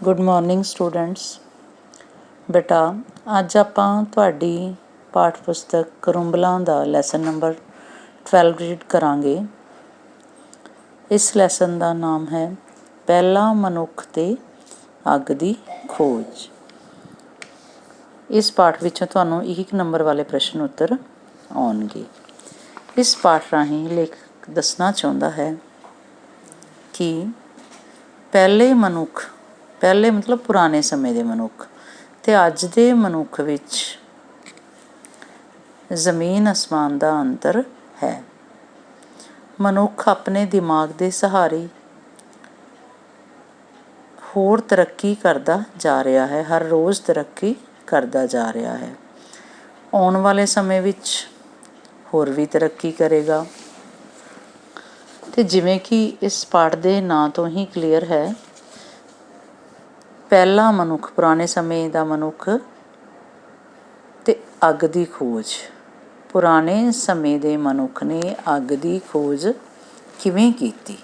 Good morning students. ਬੇਟਾ ਅੱਜ ਆਪਾਂ ਤੁਹਾਡੀ ਪਾਠ ਪੁਸਤਕ ਕਰੂੰਬਲਾਂ ਦਾ ਲੈਸਨ ਨੰਬਰ 12 ਰੀਡ ਕਰਾਂਗੇ। ਇਸ ਲੈਸਨ ਦਾ ਨਾਮ ਹੈ ਪਹਿਲਾ ਮਨੁੱਖ ਤੇ ਅੱਗ ਦੀ ਖੋਜ। ਇਸ ਪਾਠ ਵਿੱਚੋਂ ਤੁਹਾਨੂੰ 1 ਨੰਬਰ ਵਾਲੇ ਪ੍ਰਸ਼ਨ ਉੱਤਰ ਆਉਣਗੇ। ਇਸ ਪਾਠ ਰਾਹੀਂ ਲੇਖਕ ਦੱਸਣਾ ਚਾਹੁੰਦਾ ਹੈ ਕਿ ਪਹਿਲੇ ਮਤਲਬ ਪੁਰਾਣੇ ਸਮੇਂ ਦੇ ਮਨੁੱਖ ਅਤੇ ਅੱਜ ਦੇ ਮਨੁੱਖ ਵਿੱਚ ਜ਼ਮੀਨ ਅਸਮਾਨ ਦਾ ਅੰਤਰ ਹੈ। ਮਨੁੱਖ ਆਪਣੇ ਦਿਮਾਗ ਦੇ ਸਹਾਰੇ ਹੋਰ ਤਰੱਕੀ ਕਰਦਾ ਜਾ ਰਿਹਾ ਹੈ, ਹਰ ਰੋਜ਼ ਤਰੱਕੀ ਕਰਦਾ ਜਾ ਰਿਹਾ ਹੈ। ਆਉਣ ਵਾਲੇ ਸਮੇਂ ਵਿੱਚ ਹੋਰ ਵੀ ਤਰੱਕੀ ਕਰੇਗਾ। ਅਤੇ ਜਿਵੇਂ ਕਿ ਇਸ ਪਾਠ ਦੇ ਨਾਂ ਤੋਂ ਹੀ ਕਲੀਅਰ ਹੈ, ਪਹਿਲਾ ਮਨੁੱਖ, ਪੁਰਾਣੇ ਸਮੇਂ ਦਾ ਮਨੁੱਖ ਅਤੇ ਅੱਗ ਦੀ ਖੋਜ। ਪੁਰਾਣੇ ਸਮੇਂ ਦੇ ਮਨੁੱਖ ਨੇ ਅੱਗ ਦੀ ਖੋਜ ਕਿਵੇਂ ਕੀਤੀ,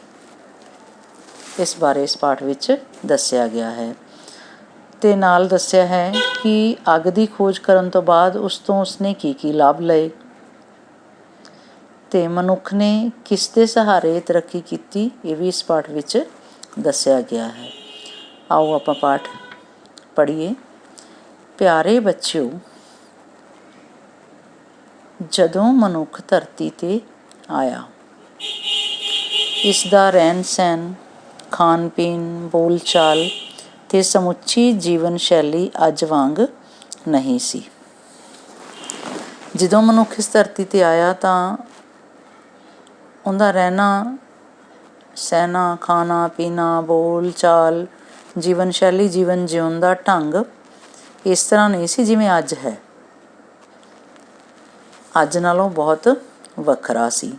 ਇਸ ਬਾਰੇ ਇਸ ਪਾਠ ਵਿੱਚ ਦੱਸਿਆ ਗਿਆ ਹੈ। ਅਤੇ ਨਾਲ ਦੱਸਿਆ ਹੈ ਕਿ ਅੱਗ ਦੀ ਖੋਜ ਕਰਨ ਤੋਂ ਬਾਅਦ ਉਸ ਤੋਂ ਉਸਨੇ ਕੀ ਲਾਭ ਲਏ ਅਤੇ ਮਨੁੱਖ ਨੇ ਕਿਸ ਦੇ ਸਹਾਰੇ ਤਰੱਕੀ ਕੀਤੀ, ਇਹ ਵੀ ਇਸ ਪਾਠ ਵਿੱਚ ਦੱਸਿਆ ਗਿਆ ਹੈ। ਆਓ ਆਪਾਂ ਪਾਠ ਪੜ੍ਹੀਏ। ਪਿਆਰੇ ਬੱਚਿਓ, ਜਦੋਂ ਮਨੁੱਖ ਧਰਤੀ 'ਤੇ ਆਇਆ, ਇਸ ਦਾ ਰਹਿਣ ਸਹਿਣ, ਖਾਣ ਪੀਣ, ਬੋਲ ਚਾਲ ਅਤੇ ਸਮੁੱਚੀ ਜੀਵਨ ਸ਼ੈਲੀ ਅੱਜ ਵਾਂਗ ਨਹੀਂ ਸੀ। ਜਦੋਂ ਮਨੁੱਖ ਇਸ ਧਰਤੀ 'ਤੇ ਆਇਆ ਤਾਂ ਉਹਦਾ ਰਹਿਣਾ ਸਹਿਣਾ, ਖਾਣਾ ਪੀਣਾ, ਬੋਲ ਚਾਲ, ਜੀਵਨ ਸ਼ੈਲੀ, ਜੀਵਨ ਜਿਉਣ ਦਾ ਢੰਗ ਇਸ ਤਰ੍ਹਾਂ ਨਹੀਂ ਸੀ ਜਿਵੇਂ ਅੱਜ ਹੈ। ਅੱਜ ਨਾਲੋਂ ਬਹੁਤ ਵੱਖਰਾ ਸੀ।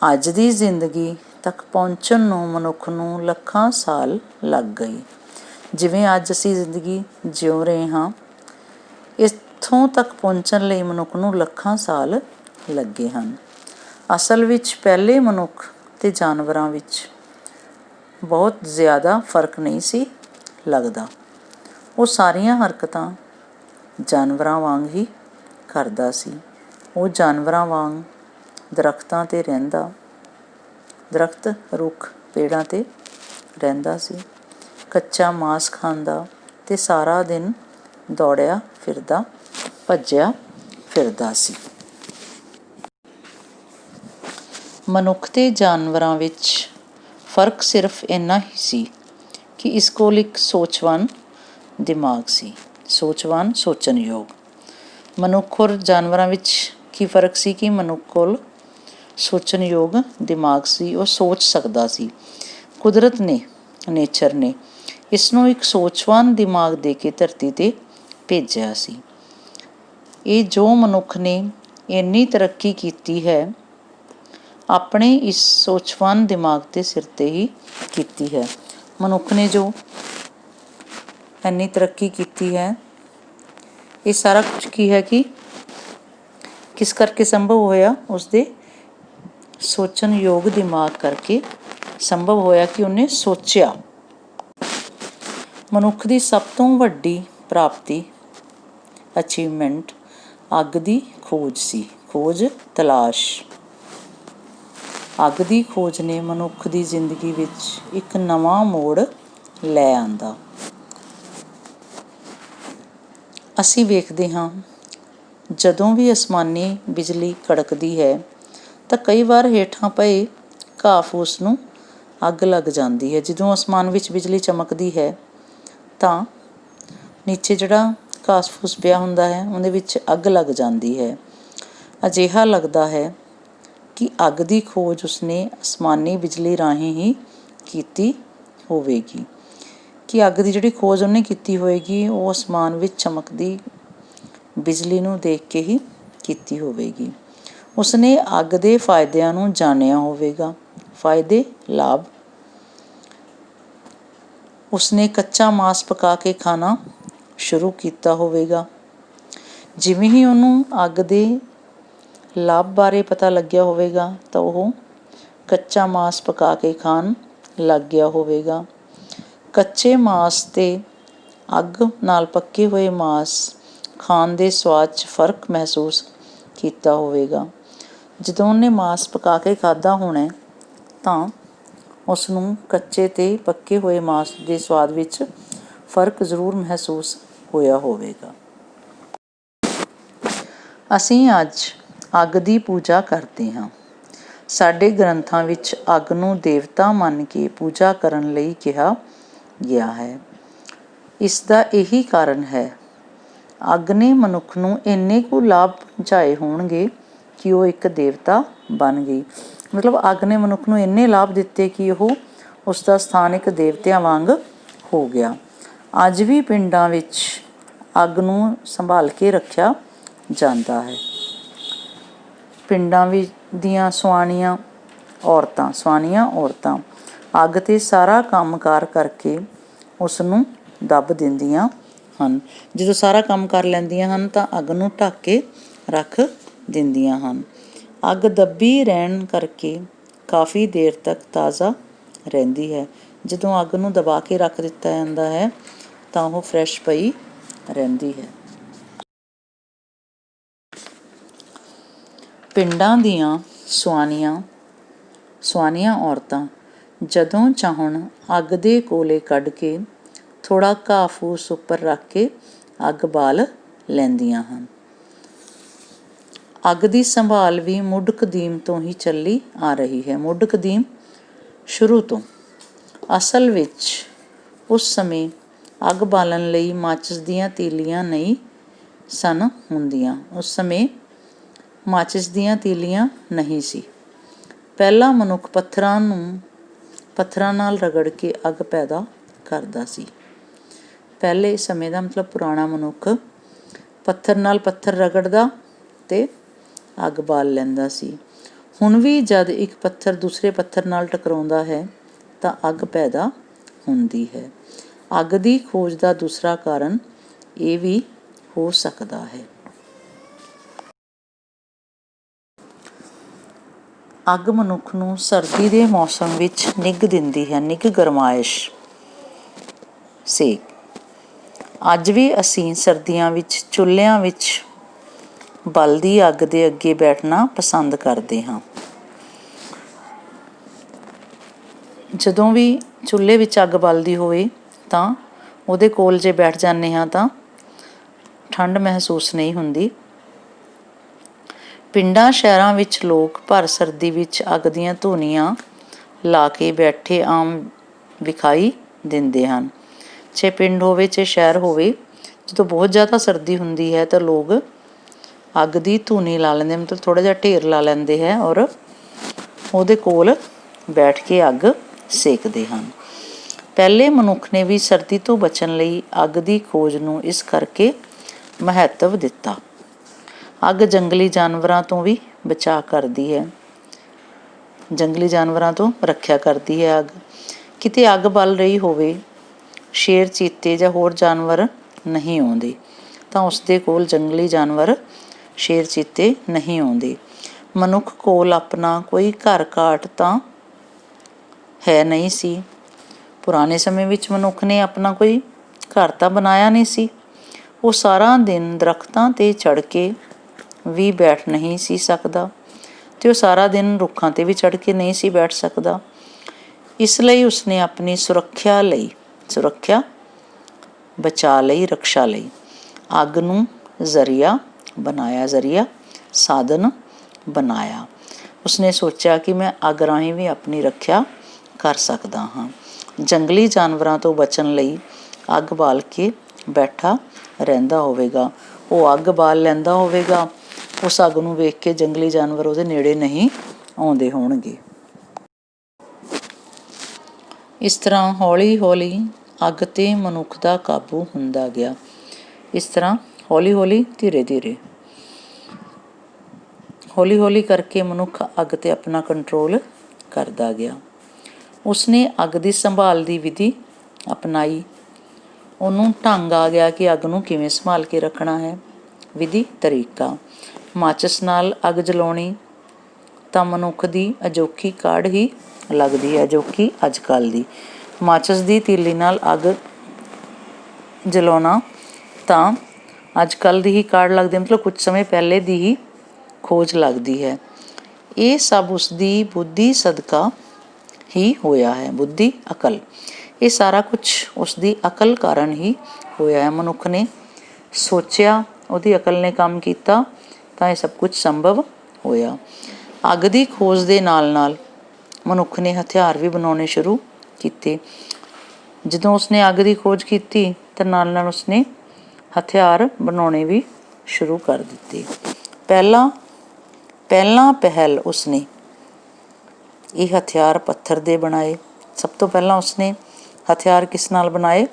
ਅੱਜ ਦੀ ਜ਼ਿੰਦਗੀ ਤੱਕ ਪਹੁੰਚਣ ਨੂੰ ਮਨੁੱਖ ਨੂੰ ਲੱਖਾਂ ਸਾਲ ਲੱਗ ਗਏ। ਜਿਵੇਂ ਅੱਜ ਅਸੀਂ ਜ਼ਿੰਦਗੀ ਜਿਉ ਰਹੇ ਹਾਂ, ਇੱਥੋਂ ਤੱਕ ਪਹੁੰਚਣ ਲਈ ਮਨੁੱਖ ਨੂੰ ਲੱਖਾਂ ਸਾਲ ਲੱਗੇ ਹਨ। ਅਸਲ ਵਿੱਚ ਪਹਿਲੇ ਮਨੁੱਖ ਅਤੇ ਜਾਨਵਰਾਂ ਵਿੱਚ ਬਹੁਤ ਜ਼ਿਆਦਾ ਫਰਕ ਨਹੀਂ ਸੀ ਲੱਗਦਾ। ਉਹ ਸਾਰੀਆਂ ਹਰਕਤਾਂ ਜਾਨਵਰਾਂ ਵਾਂਗ ਹੀ ਕਰਦਾ ਸੀ। ਉਹ ਜਾਨਵਰਾਂ ਵਾਂਗ ਦਰੱਖਤਾਂ 'ਤੇ ਰਹਿੰਦਾ, ਦਰੱਖਤ, ਰੁੱਖ, ਪੇੜਾਂ 'ਤੇ ਰਹਿੰਦਾ ਸੀ। ਕੱਚਾ ਮਾਂਸ ਖਾਂਦਾ ਅਤੇ ਸਾਰਾ ਦਿਨ ਦੌੜਿਆ ਫਿਰਦਾ, ਭੱਜਿਆ ਫਿਰਦਾ ਸੀ। ਮਨੁੱਖ ਅਤੇ ਜਾਨਵਰਾਂ ਵਿੱਚ ਫਰਕ ਸਿਰਫ ਇੰਨਾ ਹੀ ਸੀ ਕਿ ਇਸ ਕੋਲ ਇੱਕ ਸੋਚਵਾਨ ਦਿਮਾਗ ਸੀ, ਸੋਚਵਾਨ, ਸੋਚਣਯੋਗ। ਮਨੁੱਖ ਔਰ ਜਾਨਵਰਾਂ ਵਿੱਚ ਕੀ ਫਰਕ ਸੀ ਕਿ ਮਨੁੱਖ ਕੋਲ ਸੋਚਣਯੋਗ ਦਿਮਾਗ ਸੀ, ਉਹ ਸੋਚ ਸਕਦਾ ਸੀ। ਕੁਦਰਤ ਨੇ, ਨੇਚਰ ਨੇ ਇਸਨੂੰ ਇੱਕ ਸੋਚਵਾਨ ਦਿਮਾਗ ਦੇ ਕੇ ਧਰਤੀ 'ਤੇ ਭੇਜਿਆ ਸੀ। ਇਹ ਜੋ ਮਨੁੱਖ ਨੇ ਇੰਨੀ ਤਰੱਕੀ ਕੀਤੀ ਹੈ, ਆਪਣੇ ਇਸ ਸੋਚਵਾਨ ਦਿਮਾਗ ਦੇ ਸਿਰ 'ਤੇ ਹੀ ਕੀਤੀ ਹੈ। ਮਨੁੱਖ ਨੇ ਜੋ ਇੰਨੀ ਤਰੱਕੀ ਕੀਤੀ ਹੈ, ਇਹ ਸਾਰਾ ਕੁਝ ਕੀ ਹੈ ਕਿ ਕਿਸ ਕਰਕੇ ਸੰਭਵ ਹੋਇਆ? ਉਸਦੇ ਸੋਚਣਯੋਗ ਦਿਮਾਗ ਕਰਕੇ ਸੰਭਵ ਹੋਇਆ ਕਿ ਉਹਨੇ ਸੋਚਿਆ। ਮਨੁੱਖ ਦੀ ਸਭ ਤੋਂ ਵੱਡੀ ਪ੍ਰਾਪਤੀ, ਅਚੀਵਮੈਂਟ ਅੱਗ ਦੀ ਖੋਜ ਸੀ। ਖੋਜ, ਤਲਾਸ਼। ਅੱਗ ਦੀ ਖੋਜ ਨੇ ਮਨੁੱਖ ਦੀ ਜ਼ਿੰਦਗੀ ਵਿੱਚ ਇੱਕ ਨਵਾਂ ਮੋੜ ਲੈ ਆਂਦਾ। ਅਸੀਂ ਵੇਖਦੇ ਹਾਂ, ਜਦੋਂ ਵੀ ਅਸਮਾਨੀ ਬਿਜਲੀ ਕੜਕਦੀ ਹੈ ਤਾਂ ਕਈ ਵਾਰ ਹੇਠਾਂ ਪਏ ਘਾਹ ਫੂਸ ਨੂੰ ਅੱਗ ਲੱਗ ਜਾਂਦੀ ਹੈ। ਜਦੋਂ ਅਸਮਾਨ ਵਿੱਚ ਬਿਜਲੀ ਚਮਕਦੀ ਹੈ ਤਾਂ ਨੀਚੇ ਜਿਹੜਾ ਘਾਹ ਫੂਸ ਪਿਆ ਹੁੰਦਾ ਹੈ, ਉਹਦੇ ਵਿੱਚ ਅੱਗ ਲੱਗ ਜਾਂਦੀ ਹੈ। ਅਜਿਹਾ ਲੱਗਦਾ ਹੈ ਕਿ ਅੱਗ ਦੀ ਖੋਜ ਉਸਨੇ ਅਸਮਾਨੀ ਬਿਜਲੀ ਰਾਹੀਂ ਹੀ ਕੀਤੀ ਹੋਵੇਗੀ, ਕਿ ਅੱਗ ਦੀ ਜਿਹੜੀ ਖੋਜ ਉਹਨੇ ਕੀਤੀ ਹੋਵੇਗੀ ਉਹ ਅਸਮਾਨ ਵਿੱਚ ਚਮਕਦੀ ਬਿਜਲੀ ਨੂੰ ਦੇਖ ਕੇ ਹੀ ਕੀਤੀ ਹੋਵੇਗੀ। ਉਸਨੇ ਅੱਗ ਦੇ ਫਾਇਦਿਆਂ ਨੂੰ ਜਾਣਿਆ ਹੋਵੇਗਾ, ਫਾਇਦੇ, ਲਾਭ। ਉਸਨੇ ਕੱਚਾ ਮਾਂਸ ਪਕਾ ਕੇ ਖਾਣਾ ਸ਼ੁਰੂ ਕੀਤਾ ਹੋਵੇਗਾ। ਜਿਵੇਂ ਹੀ ਉਹਨੂੰ ਅੱਗ ਦੇ ਲਾਭ ਬਾਰੇ ਪਤਾ ਲੱਗਿਆ ਹੋਵੇਗਾ ਤਾਂ ਉਹ ਕੱਚਾ ਮਾਂਸ ਪਕਾ ਕੇ ਖਾਣ ਲੱਗ ਗਿਆ ਹੋਵੇਗਾ। ਕੱਚੇ ਮਾਸ ਤੇ ਅੱਗ ਨਾਲ ਪੱਕੇ ਹੋਏ ਮਾਸ ਖਾਣ ਦੇ ਸਵਾਦ 'ਚ ਫਰਕ ਮਹਿਸੂਸ ਕੀਤਾ ਹੋਵੇਗਾ। ਜਦੋਂ ਉਹਨੇ ਮਾਸ ਪਕਾ ਕੇ ਖਾਧਾ ਹੋਣਾ ਤਾਂ ਉਸ ਨੂੰ ਕੱਚੇ ਤੇ ਪੱਕੇ ਹੋਏ ਮਾਸ ਦੇ ਸਵਾਦ ਵਿੱਚ ਫਰਕ ਜ਼ਰੂਰ ਮਹਿਸੂਸ ਹੋਇਆ ਹੋਵੇਗਾ। ਅਸੀਂ ਅੱਜ ਅੱਗ ਦੀ ਪੂਜਾ ਕਰਦੇ ਹਾਂ। ਸਾਡੇ ਗ੍ਰੰਥਾਂ ਵਿੱਚ ਅੱਗ ਨੂੰ ਦੇਵਤਾ ਮੰਨ ਕੇ ਪੂਜਾ ਕਰਨ ਲਈ ਕਿਹਾ ਗਿਆ ਹੈ। ਇਸ ਦਾ ਇਹੀ ਕਾਰਨ ਹੈ, ਅੱਗ ਨੇ ਮਨੁੱਖ ਨੂੰ ਇੰਨੇ ਕੁ ਲਾਭ ਪਹੁੰਚਾਏ ਹੋਣਗੇ ਕਿ ਉਹ ਇੱਕ ਦੇਵਤਾ ਬਣ ਗਈ। ਮਤਲਬ ਅੱਗ ਨੇ ਮਨੁੱਖ ਨੂੰ ਇੰਨੇ ਲਾਭ ਦਿੱਤੇ ਕਿ ਉਹ ਉਸ ਦਾ ਸਥਾਨ ਇੱਕ ਦੇਵਤਿਆਂ ਵਾਂਗ ਹੋ ਗਿਆ। ਅੱਜ ਵੀ ਪਿੰਡਾਂ ਵਿੱਚ ਅੱਗ ਨੂੰ ਸੰਭਾਲ ਕੇ ਰੱਖਿਆ ਜਾਂਦਾ ਹੈ। ਪਿੰਡਾਂ ਦੀਆਂ ਸੁਆਣੀਆਂ ਔਰਤਾਂ ਅੱਗ 'ਤੇ ਸਾਰਾ ਕੰਮ ਕਾਰ ਕਰਕੇ ਉਸ ਨੂੰ ਦੱਬ ਦਿੰਦੀਆਂ ਹਨ। ਜਦੋਂ ਸਾਰਾ ਕੰਮ ਕਰ ਲੈਂਦੀਆਂ ਹਨ ਤਾਂ ਅੱਗ ਨੂੰ ਢੱਕ ਕੇ ਰੱਖ ਦਿੰਦੀਆਂ ਹਨ। ਅੱਗ ਦੱਬੀ ਰਹਿਣ ਕਰਕੇ ਕਾਫੀ ਦੇਰ ਤੱਕ ਤਾਜ਼ਾ ਰਹਿੰਦੀ ਹੈ। ਜਦੋਂ ਅੱਗ ਨੂੰ ਦਬਾ ਕੇ ਰੱਖ ਦਿੱਤਾ ਜਾਂਦਾ ਹੈ ਤਾਂ ਉਹ ਫਰੈਸ਼ ਪਈ ਰਹਿੰਦੀ ਹੈ। ਪਿੰਡਾਂ ਦੀਆਂ ਸੁਆਣੀਆਂ ਔਰਤਾਂ ਜਦੋਂ ਚਾਹੁਣ ਅੱਗ ਦੇ ਕੋਲੇ ਕੱਢ ਕੇ ਥੋੜ੍ਹਾ ਘਾਹ ਫੂਸ ਉੱਪਰ ਰੱਖ ਕੇ ਅੱਗ ਬਾਲ ਲੈਂਦੀਆਂ ਹਨ। ਅੱਗ ਦੀ ਸੰਭਾਲ ਵੀ ਮੁੱਢ ਕਦੀਮ ਤੋਂ ਹੀ ਚੱਲੀ ਆ ਰਹੀ ਹੈ। ਮੁੱਢ ਕਦੀਮ ਸ਼ੁਰੂ ਤੋਂ। ਅਸਲ ਵਿੱਚ ਉਸ ਸਮੇਂ ਅੱਗ ਬਾਲਣ ਲਈ ਮਾਚਿਸ ਦੀਆਂ ਤੀਲੀਆਂ ਨਹੀਂ ਸਨ ਹੁੰਦੀਆਂ। ਉਸ ਸਮੇਂ ਮਾਚਿਸ ਦੀਆਂ ਤੀਲੀਆਂ ਨਹੀਂ ਸੀ। ਪਹਿਲਾਂ ਮਨੁੱਖ ਪੱਥਰਾਂ ਨਾਲ ਰਗੜ ਕੇ ਅੱਗ ਪੈਦਾ ਕਰਦਾ ਸੀ। ਪਹਿਲੇ ਸਮੇਂ ਦਾ ਮਤਲਬ ਪੁਰਾਣਾ ਮਨੁੱਖ ਪੱਥਰ ਨਾਲ ਪੱਥਰ ਰਗੜਦਾ ਅਤੇ ਅੱਗ ਬਾਲ ਲੈਂਦਾ ਸੀ। ਹੁਣ ਵੀ ਜਦ ਇੱਕ ਪੱਥਰ ਦੂਸਰੇ ਪੱਥਰ ਨਾਲ ਟਕਰਾਉਂਦਾ ਹੈ ਤਾਂ ਅੱਗ ਪੈਦਾ ਹੁੰਦੀ ਹੈ। ਅੱਗ ਦੀ ਖੋਜ ਦਾ ਦੂਸਰਾ ਕਾਰਨ ਇਹ ਵੀ ਹੋ ਸਕਦਾ ਹੈ। ਅੱਗ ਮਨੁੱਖ ਨੂੰ ਸਰਦੀ ਦੇ ਮੌਸਮ ਵਿੱਚ ਨਿੱਘ ਦਿੰਦੀ ਹੈ। ਗਰਮਾਇਸ਼ ਸੇਕ। ਅੱਜ ਵੀ ਅਸੀਂ ਸਰਦੀਆਂ ਵਿੱਚ ਚੁੱਲ੍ਹਿਆਂ ਵਿੱਚ ਬਲਦੀ ਅੱਗ ਦੇ ਅੱਗੇ ਬੈਠਣਾ ਪਸੰਦ ਕਰਦੇ ਹਾਂ। ਜਦੋਂ ਵੀ ਚੁੱਲ੍ਹੇ ਵਿੱਚ ਅੱਗ ਬਲਦੀ ਹੋਵੇ ਤਾਂ ਉਹਦੇ ਕੋਲ ਜੇ ਬੈਠ ਜਾਂਦੇ ਹਾਂ ਤਾਂ ਠੰਡ ਮਹਿਸੂਸ ਨਹੀਂ ਹੁੰਦੀ। ਪਿੰਡਾਂ ਸ਼ਹਿਰਾਂ ਵਿੱਚ ਲੋਕ ਭਰ ਸਰਦੀ ਵਿੱਚ ਅੱਗ ਦੀਆਂ ਧੂਣੀਆਂ ਲਾ ਕੇ ਬੈਠੇ ਆਮ ਵਿਖਾਈ ਦਿੰਦੇ ਹਨ। ਚਾਹੇ ਪਿੰਡ ਹੋਵੇ ਚਾਹੇ ਸ਼ਹਿਰ ਹੋਵੇ, ਜਦੋਂ ਬਹੁਤ ਜ਼ਿਆਦਾ ਸਰਦੀ ਹੁੰਦੀ ਹੈ ਤਾਂ ਲੋਕ ਅੱਗ ਦੀ ਧੂਣੀ ਲਾ ਲੈਂਦੇ, ਮਤਲਬ ਥੋੜ੍ਹਾ ਜਿਹਾ ਢੇਰ ਲਾ ਲੈਂਦੇ ਹੈ ਔਰ ਉਹਦੇ ਕੋਲ ਬੈਠ ਕੇ ਅੱਗ ਸੇਕਦੇ ਹਨ। ਪਹਿਲੇ ਮਨੁੱਖ ਨੇ ਵੀ ਸਰਦੀ ਤੋਂ ਬਚਣ ਲਈ ਅੱਗ ਦੀ ਖੋਜ ਨੂੰ ਇਸ ਕਰਕੇ ਮਹੱਤਵ ਦਿੱਤਾ। ਅੱਗ ਜੰਗਲੀ ਜਾਨਵਰਾਂ ਤੋਂ ਵੀ ਬਚਾਅ ਕਰਦੀ ਹੈ। ਜੰਗਲੀ ਜਾਨਵਰਾਂ ਤੋਂ ਰੱਖਿਆ ਕਰਦੀ ਹੈ ਅੱਗ। ਕਿਤੇ ਅੱਗ ਬਲ ਰਹੀ ਹੋਵੇ, ਸ਼ੇਰ, ਚੀਤੇ ਜਾਂ ਹੋਰ ਜਾਨਵਰ ਨਹੀਂ ਆਉਂਦੇ ਤਾਂ ਉਸਦੇ ਕੋਲ ਜੰਗਲੀ ਜਾਨਵਰ ਸ਼ੇਰ, ਚੀਤੇ ਨਹੀਂ ਆਉਂਦੇ। ਮਨੁੱਖ ਕੋਲ ਆਪਣਾ ਕੋਈ ਘਰ ਘਾਟ ਤਾਂ ਹੈ ਨਹੀਂ ਸੀ। ਪੁਰਾਣੇ ਸਮੇਂ ਵਿੱਚ ਮਨੁੱਖ ਨੇ ਆਪਣਾ ਕੋਈ ਘਰ ਤਾਂ ਬਣਾਇਆ ਨਹੀਂ ਸੀ। ਉਹ ਸਾਰਾ ਦਿਨ ਦਰੱਖਤਾਂ 'ਤੇ ਚੜ੍ਹ ਕੇ ਵੀ ਬੈਠ ਨਹੀਂ ਸੀ ਸਕਦਾ ਅਤੇ ਉਹ ਸਾਰਾ ਦਿਨ ਰੁੱਖਾਂ 'ਤੇ ਵੀ ਚੜ੍ਹ ਕੇ ਨਹੀਂ ਸੀ ਬੈਠ ਸਕਦਾ। ਇਸ ਲਈ ਉਸਨੇ ਆਪਣੀ ਰਕਸ਼ਾ ਲਈ ਅੱਗ ਨੂੰ ਸਾਧਨ ਬਣਾਇਆ। ਉਸਨੇ ਸੋਚਿਆ ਕਿ ਮੈਂ ਅੱਗ ਰਾਹੀਂ ਵੀ ਆਪਣੀ ਰੱਖਿਆ ਕਰ ਸਕਦਾ ਹਾਂ। ਜੰਗਲੀ ਜਾਨਵਰਾਂ ਤੋਂ ਬਚਣ ਲਈ ਅੱਗ ਬਾਲ ਕੇ ਬੈਠਾ ਰਹਿੰਦਾ ਹੋਵੇਗਾ। ਉਹ ਅੱਗ ਬਾਲ ਲੈਂਦਾ ਹੋਵੇਗਾ। ਉਸ ਅੱਗ ਨੂੰ ਵੇਖ ਕੇ ਜੰਗਲੀ ਜਾਨਵਰ ਉਹਦੇ ਨੇੜੇ ਨਹੀਂ ਆਉਂਦੇ ਹੋਣਗੇ। ਇਸ ਤਰ੍ਹਾਂ ਹੌਲੀ ਹੌਲੀ ਅੱਗ 'ਤੇ ਮਨੁੱਖ ਦਾ ਕਾਬੂ ਹੁੰਦਾ ਗਿਆ। ਇਸ ਤਰ੍ਹਾਂ ਹੌਲੀ ਹੌਲੀ ਕਰਕੇ ਮਨੁੱਖ ਅੱਗ 'ਤੇ ਆਪਣਾ ਕੰਟਰੋਲ ਕਰਦਾ ਗਿਆ। ਉਸਨੇ ਅੱਗ ਦੀ ਸੰਭਾਲ ਦੀ ਵਿਧੀ ਅਪਣਾਈ। ਉਹਨੂੰ ਢੰਗ ਆ ਗਿਆ ਕਿ ਅੱਗ ਨੂੰ ਕਿਵੇਂ ਸੰਭਾਲ ਕੇ ਰੱਖਣਾ ਹੈ। ਤਰੀਕਾ ਮਾਚਿਸ ਨਾਲ ਅੱਗ ਜਲਾਉਣੀ ਤਾਂ ਮਨੁੱਖ ਦੀ ਅਜੋਕੀ ਕਾਢ ਹੀ ਲੱਗਦੀ ਹੈ, ਅਜੋਕੀ ਅੱਜ ਕੱਲ੍ਹ ਦੀ। ਮਾਚਿਸ ਦੀ ਤੀਲੀ ਨਾਲ ਅੱਗ ਜਲਾਉਣਾ ਤਾਂ ਅੱਜ ਕੱਲ੍ਹ ਦੀ ਹੀ ਕਾਢ ਲੱਗਦੀ, ਮਤਲਬ ਕੁਝ ਸਮੇਂ ਪਹਿਲੇ ਦੀ ਹੀ ਖੋਜ ਲੱਗਦੀ ਹੈ। ਇਹ ਸਭ ਉਸਦੀ ਬੁੱਧੀ ਸਦਕਾ ਹੀ ਹੋਇਆ ਹੈ। ਬੁੱਧੀ, ਅਕਲ, ਇਹ ਸਾਰਾ ਕੁਛ ਉਸਦੀ ਅਕਲ ਕਾਰਨ ਹੀ ਹੋਇਆ ਹੈ। ਮਨੁੱਖ ਨੇ ਸੋਚਿਆ, ਉਹਦੀ ਅਕਲ ਨੇ ਕੰਮ ਕੀਤਾ ਤਾਂ ਇਹ ਸਭ ਕੁਛ ਸੰਭਵ ਹੋਇਆ। ਅੱਗ ਦੀ ਖੋਜ ਦੇ ਨਾਲ ਨਾਲ ਮਨੁੱਖ ਨੇ ਹਥਿਆਰ ਵੀ ਬਣਾਉਣੇ ਸ਼ੁਰੂ ਕੀਤੇ। ਜਦੋਂ ਉਸਨੇ ਅੱਗ ਦੀ ਖੋਜ ਕੀਤੀ ਤਾਂ ਨਾਲ ਨਾਲ ਉਸਨੇ ਹਥਿਆਰ ਬਣਾਉਣੇ ਵੀ ਸ਼ੁਰੂ ਕਰ ਦਿੱਤੇ। ਪਹਿਲਾਂ ਪਹਿਲ ਉਸਨੇ ਇਹ ਹਥਿਆਰ ਪੱਥਰ ਦੇ ਬਣਾਏ। ਸਭ ਤੋਂ ਪਹਿਲਾਂ ਉਸਨੇ ਹਥਿਆਰ ਕਿਸ ਨਾਲ ਬਣਾਏ?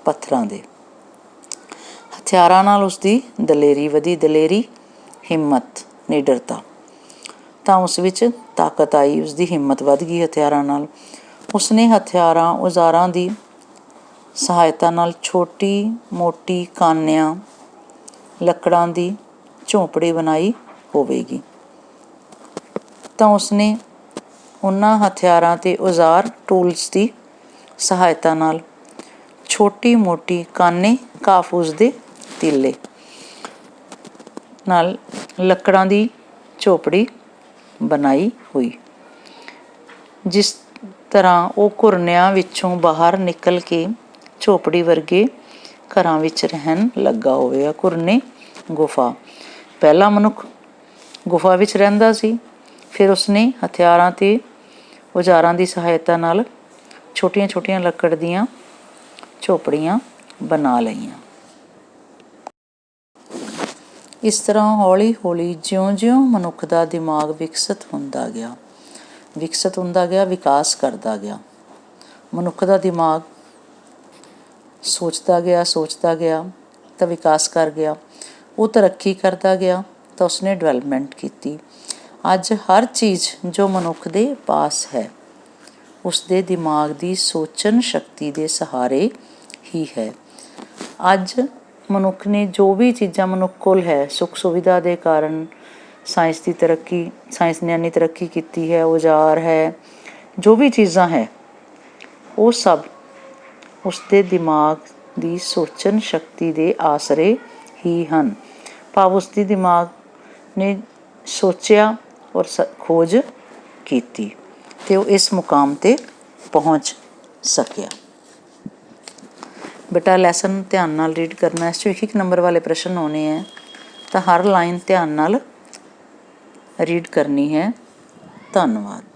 ਪੱਥਰਾਂ ਦੇ। ਹਥਿਆਰਾਂ ਨਾਲ ਉਸਦੀ ਦਲੇਰੀ ਵਧੀ, ਦਲੇਰੀ, ਹਿੰਮਤ, ਨਿਡਰਤਾ, ਤਾਂ ਉਸ ਵਿੱਚ ਤਾਕਤ ਆਈ, ਉਸਦੀ ਹਿੰਮਤ ਵੱਧ ਗਈ ਹਥਿਆਰਾਂ ਨਾਲ। ਉਸਨੇ ਹਥਿਆਰਾਂ ਔਜ਼ਾਰਾਂ ਦੀ ਸਹਾਇਤਾ ਨਾਲ ਛੋਟੀ ਮੋਟੀ ਕਾਨਿਆਂ ਲੱਕੜਾਂ ਦੀ ਝੌਂਪੜੀ ਬਣਾਈ ਹੋਵੇਗੀ, ਤਾਂ ਉਸਨੇ ਉਹਨਾਂ ਹਥਿਆਰਾਂ ਅਤੇ ਔਜ਼ਾਰ ਟੂਲਸ ਦੀ ਸਹਾਇਤਾ ਨਾਲ ਛੋਟੀ ਮੋਟੀ ਕਾਨੇ, ਕਾਫੂਸ ਦੇ ਤੀਲੇ ਨਾਲ ਲੱਕੜਾਂ ਦੀ ਝੌਂਪੜੀ ਬਣਾਈ ਹੋਈ। ਜਿਸ ਤਰ੍ਹਾਂ ਉਹ ਘੁਰਨਿਆਂ ਵਿੱਚੋਂ ਬਾਹਰ ਨਿਕਲ ਕੇ ਝੌਂਪੜੀ ਵਰਗੇ ਘਰਾਂ ਵਿੱਚ ਰਹਿਣ ਲੱਗਾ ਹੋਵੇਗਾ। ਘੁਰਨੇ, ਗੁਫਾ। ਪਹਿਲਾਂ ਮਨੁੱਖ ਗੁਫਾ ਵਿੱਚ ਰਹਿੰਦਾ ਸੀ, ਫਿਰ ਉਸਨੇ ਹਥਿਆਰਾਂ ਅਤੇ ਔਜ਼ਾਰਾਂ ਦੀ ਸਹਾਇਤਾ ਨਾਲ ਛੋਟੀਆਂ ਛੋਟੀਆਂ ਲੱਕੜ ਦੀਆਂ ਝੌਂਪੜੀਆਂ ਬਣਾ ਲਈਆਂ। ਇਸ ਤਰ੍ਹਾਂ ਹੌਲੀ ਹੌਲੀ ਜਿਉਂ-ਜਿਉਂ ਮਨੁੱਖ ਦਾ ਦਿਮਾਗ ਵਿਕਸਿਤ ਹੁੰਦਾ ਗਿਆ, ਵਿਕਾਸ ਕਰਦਾ ਗਿਆ, ਮਨੁੱਖ ਦਾ ਦਿਮਾਗ ਸੋਚਦਾ ਗਿਆ ਤਾਂ ਵਿਕਾਸ ਕਰ ਗਿਆ। ਉਹ ਤਰੱਕੀ ਕਰਦਾ ਗਿਆ ਤਾਂ ਉਸਨੇ ਡਿਵੈਲਪਮੈਂਟ ਕੀਤੀ। ਅੱਜ ਹਰ ਚੀਜ਼ ਜੋ ਮਨੁੱਖ ਦੇ ਪਾਸ ਹੈ ਉਸਦੇ ਦਿਮਾਗ ਦੀ ਸੋਚਣ ਸ਼ਕਤੀ ਦੇ ਸਹਾਰੇ ਹੀ ਹੈ। ਅੱਜ ਮਨੁੱਖ ਨੇ ਜੋ ਵੀ ਚੀਜ਼ਾਂ ਮਨੁੱਖ ਕੋਲ ਹੈ, ਸੁੱਖ ਸੁਵਿਧਾ ਦੇ ਕਾਰਨ, ਸਾਇੰਸ ਨੇ ਇੰਨੀ ਤਰੱਕੀ ਕੀਤੀ ਹੈ, ਔਜ਼ਾਰ ਹੈ, ਜੋ ਵੀ ਚੀਜ਼ਾਂ ਹੈ ਉਹ ਸਭ ਉਸਦੇ ਦਿਮਾਗ ਦੀ ਸੋਚਣ ਸ਼ਕਤੀ ਦੇ ਆਸਰੇ ਹੀ ਹਨ। ਭਾਵ ਉਸਦੇ ਦਿਮਾਗ ਨੇ ਸੋਚਿਆ ਔਰ ਖੋਜ ਕੀਤੀ ਅਤੇ ਉਹ ਇਸ ਮੁਕਾਮ 'ਤੇ ਪਹੁੰਚ ਸਕਿਆ। ਬੇਟਾ ਲੈਸਨ ਧਿਆਨ ਨਾਲ ਰੀਡ ਕਰਨਾ। ਇਸ 'ਚੋਂ ਇੱਕ ਨੰਬਰ ਵਾਲੇ ਪ੍ਰਸ਼ਨ ਆਉਣੇ ਹੈ ਤਾਂ ਹਰ ਲਾਈਨ ਧਿਆਨ ਨਾਲ ਰੀਡ ਕਰਨੀ ਹੈ। ਧੰਨਵਾਦ।